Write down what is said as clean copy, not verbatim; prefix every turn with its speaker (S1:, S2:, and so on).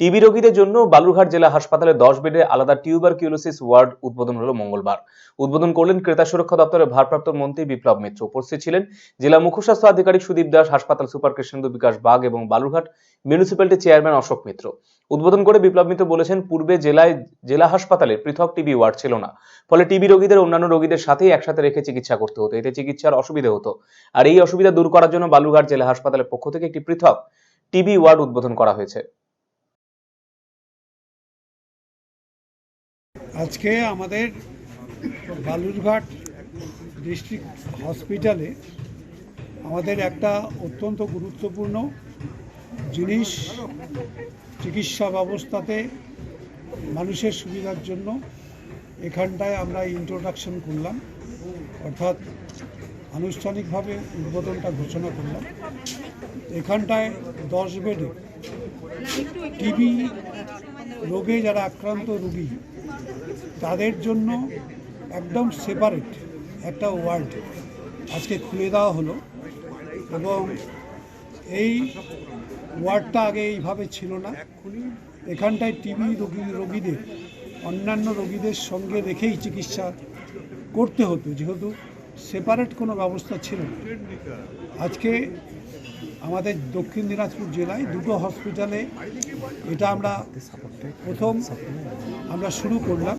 S1: TB রোগীদের জন্য বালুরঘাট জেলা হাসপাতালে 10 বেডের আলাদা টিউবারকিউলোসিস ওয়ার্ড উদ্বোধন হলো মঙ্গলবার। উদ্বোধন করলেন ক্রেতা সুরক্ষা দপ্তরের ভারপ্রাপ্ত মন্ত্রী বিপ্লব মিত্র। উপস্থিত ছিলেন জেলা মুখ্য স্বাস্থ্য আধিকারিক সুদীপ দাস, হাসপাতাল সুপার কৃষ্ণেন্দু বিকাশ বাগ এবং বালুরঘাট মিউনিসিপ্যালিটি চেয়ারম্যান অশোক মিত্র। উদ্বোধন করে বিপ্লব মিত্র বলেছেন, পূর্বে জেলা হাসপাতালে পৃথক টিবি ওয়ার্ড ছিল না, ফলে টিবি রোগীদের অন্যান্য রোগীদের সাথেই একসাথে রেখে চিকিৎসা করতে হতো। এতে চিকিৎসার অসুবিধা হতো। আর এই অসুবিধা দূর করার জন্য বালুরঘাট জেলা হাসপাতালের পক্ষ থেকে একটি পৃথক টিবি ওয়ার্ড উদ্বোধন করা হয়েছে।
S2: আজকে আমাদের বালুরঘাট ডিস্ট্রিক্ট হসপিটালে আমাদের একটা অত্যন্ত গুরুত্বপূর্ণ জিনিস চিকিৎসা ব্যবস্থাতে মানুষের সুবিধার জন্য এখানটায় আমরা ইন্ট্রোডাকশন করলাম, অর্থাৎ আনুষ্ঠানিকভাবে উদ্বোধনটা ঘোষণা করলাম। এখানটায় 10 বেডে টিবি রোগে যারা আক্রান্ত রোগী তাদের জন্য একদম সেপারেট একটা ওয়ার্ড আজকে খুলে দেওয়া হলো। এবং এই ওয়ার্ডটা আগে এইভাবে ছিল না। এখানটায় টিবি রোগীদের অন্যান্য রোগীদের সঙ্গে রেখেই চিকিৎসা করতে হতো, যেহেতু সেপারেট কোনো ব্যবস্থা ছিল না। আজকে আমাদের দক্ষিণ দিনাজপুর জেলায় দুটো হসপিটালে এটা আমরা প্রথম শুরু করলাম।